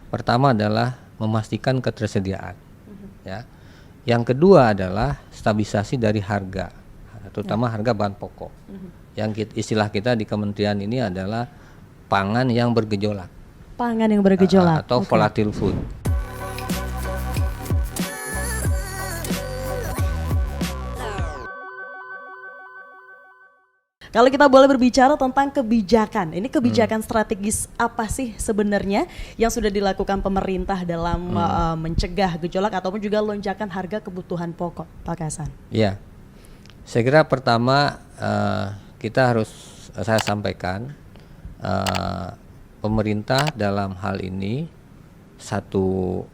pertama adalah memastikan ketersediaan, ya. Yang kedua adalah stabilisasi dari harga, terutama harga bahan pokok. Yang istilah kita di kementerian ini adalah pangan yang bergejolak. Pangan yang bergejolak Atau volatile food. Kalau kita boleh berbicara tentang kebijakan, ini kebijakan strategis apa sih sebenarnya yang sudah dilakukan pemerintah dalam mencegah gejolak ataupun juga lonjakan harga kebutuhan pokok, Pak Kasan? Iya, saya kira pertama saya sampaikan pemerintah dalam hal ini satu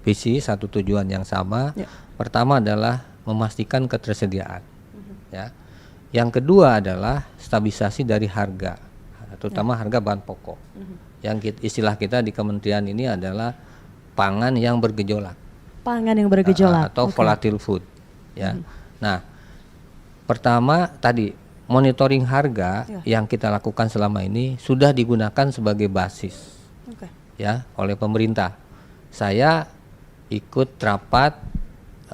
visi, satu tujuan yang sama. Ya. Pertama adalah memastikan ketersediaan. Ya. Yang kedua adalah stabilisasi dari harga, terutama harga bahan pokok. Yang istilah kita di kementerian ini adalah pangan yang bergejolak. Pangan yang bergejolak atau volatile food. Ya. Nah, pertama tadi monitoring harga yang kita lakukan selama ini sudah digunakan sebagai basis, ya, oleh pemerintah. Saya ikut rapat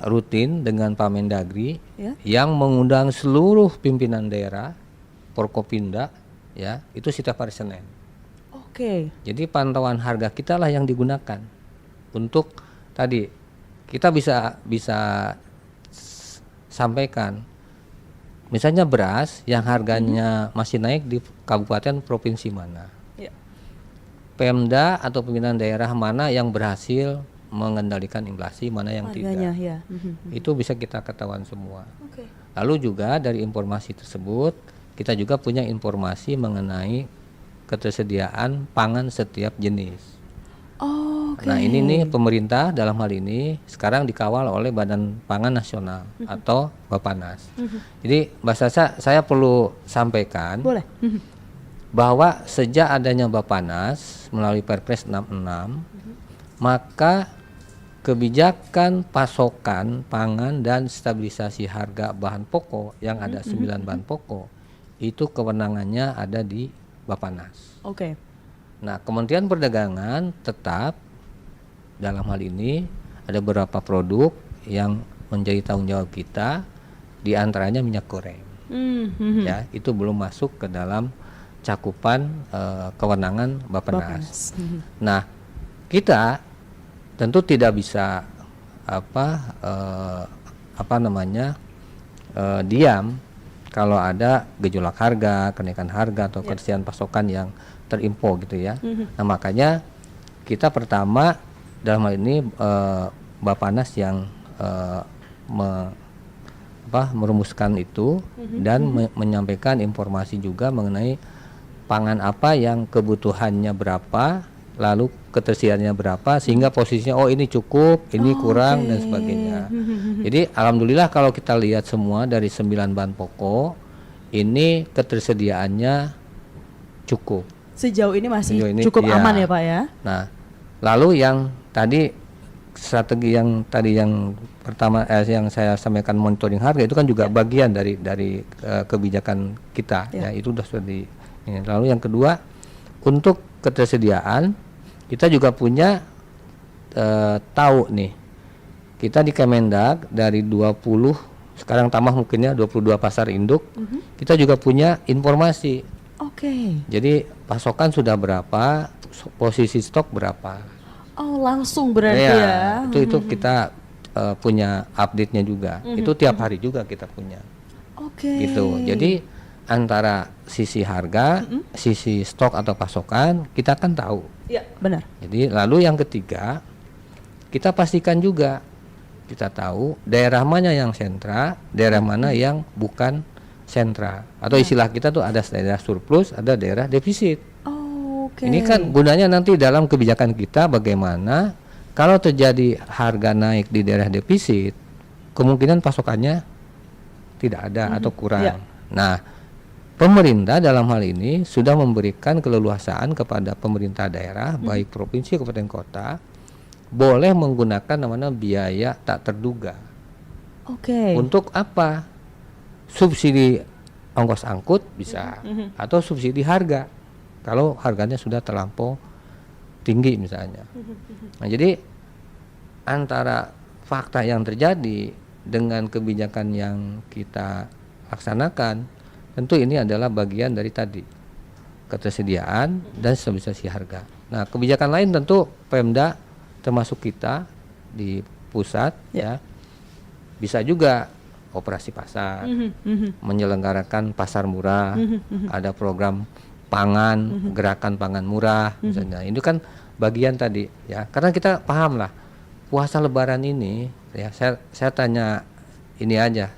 rutin dengan Pak Mendagri yang mengundang seluruh pimpinan daerah, Forkopimda, ya, itu setiap hari Senin. Jadi pantauan harga kita lah yang digunakan untuk tadi kita bisa sampaikan, misalnya beras yang harganya masih naik di kabupaten provinsi mana, Pemda atau pimpinan daerah mana yang berhasil mengendalikan inflasi, mana yang harganya, tidak. Itu bisa kita ketahuan semua. Lalu juga dari informasi tersebut kita juga punya informasi mengenai ketersediaan pangan setiap jenis. Nah, ini nih pemerintah dalam hal ini sekarang dikawal oleh Badan Pangan Nasional atau Bapanas. Jadi Mbak Sasa, saya perlu sampaikan bahwa sejak adanya Bapanas melalui Perpres 66, maka kebijakan pasokan pangan dan stabilisasi harga bahan pokok yang ada 9 bahan pokok itu kewenangannya ada di Bapanas. Nah, Kementerian Perdagangan tetap dalam hal ini ada beberapa produk yang menjadi tanggung jawab kita, di antaranya minyak goreng. Ya, itu belum masuk ke dalam cakupan kewenangan Bapanas. Nah, kita tentu tidak bisa diam kalau ada gejolak harga, kenaikan harga atau ketersediaan pasokan yang terimpo gitu ya. Nah, makanya kita pertama dalam hal ini Bapanas yang merumuskan itu dan menyampaikan informasi juga mengenai pangan apa yang kebutuhannya berapa, lalu ketersediaannya berapa, sehingga posisinya ini cukup, ini kurang dan sebagainya. Jadi alhamdulillah kalau kita lihat semua dari 9 bahan pokok ini ketersediaannya cukup. Sejauh ini masih cukup aman ya Pak ya. Nah, lalu yang tadi strategi yang pertama yang saya sampaikan monitoring harga itu kan juga bagian dari kebijakan kita ya, itu sudah di ini. Lalu yang kedua untuk ketersediaan kita juga punya tahu nih, kita di Kemendag dari 20 sekarang tambah mungkinnya 22 pasar induk, kita juga punya informasi. Jadi pasokan sudah berapa, posisi stok berapa. Langsung berarti ya. Itu kita punya update-nya juga. Itu tiap hari juga kita punya. Gitu. Jadi antara sisi harga, sisi stok atau pasokan kita kan tahu. Iya, benar. Jadi lalu yang ketiga kita pastikan juga kita tahu daerah mana yang sentra, daerah mana yang bukan sentra. Atau istilah kita tuh ada daerah surplus, ada daerah defisit. Ini kan gunanya nanti dalam kebijakan kita bagaimana kalau terjadi harga naik di daerah defisit, kemungkinan pasokannya tidak ada atau kurang. Nah, pemerintah dalam hal ini sudah memberikan keleluasaan kepada pemerintah daerah, baik provinsi, kabupaten, kota, boleh menggunakan namanya biaya tak terduga. Untuk apa? Subsidi ongkos angkut bisa, atau subsidi harga kalau harganya sudah terlampau tinggi misalnya. Nah, jadi antara fakta yang terjadi dengan kebijakan yang kita laksanakan, tentu ini adalah bagian dari tadi ketersediaan dan stabilisasi harga. Nah, kebijakan lain tentu Pemda termasuk kita di pusat ya bisa juga operasi pasar, menyelenggarakan pasar murah, ada program pangan, gerakan pangan murah misalnya. Itu kan bagian tadi ya. Karena kita paham lah puasa Lebaran ini ya, saya tanya ini aja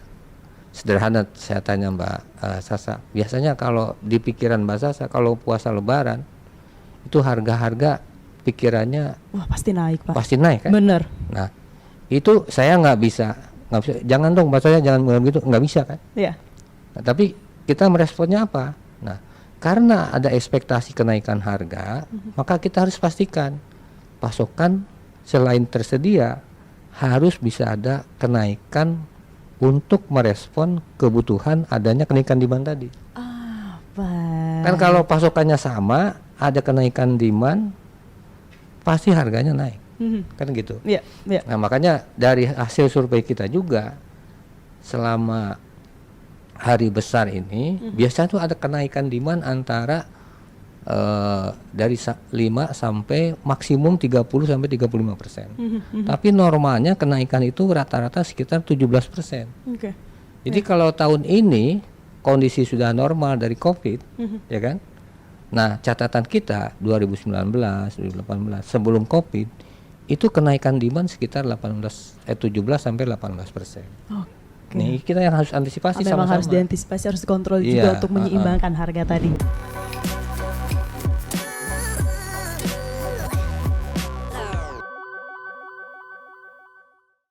sederhana, saya tanya Mbak Sasa, biasanya kalau di pikiran Mbak Sasa kalau puasa Lebaran itu harga-harga pikirannya wah pasti naik Pak. Pasti naik kan? Bener. Nah itu saya nggak bisa, jangan dong Mbak, saya jangan begitu, nggak bisa kan? Iya. Nah, tapi kita meresponnya apa? Nah karena ada ekspektasi kenaikan harga, maka kita harus pastikan pasokan selain tersedia harus bisa ada kenaikan untuk merespon kebutuhan adanya kenaikan demand tadi. Baik. Kan kalau pasokannya sama, ada kenaikan demand, pasti harganya naik. Kan gitu. Iya, iya. Nah makanya dari hasil survei kita juga, selama hari besar ini, biasanya tuh ada kenaikan demand antara dari 5 sampai maksimum 30 sampai 35%. Tapi normalnya kenaikan itu rata-rata sekitar 17%. Oke. Jadi kalau tahun ini kondisi sudah normal dari COVID, ya kan? Nah, catatan kita 2019, 2018 sebelum COVID itu kenaikan demand sekitar 17 sampai 18%. Oke. Nih kita yang harus antisipasi Memang sama-sama. harus diantisipasi, harus dikontrol juga untuk menyeimbangkan harga tadi.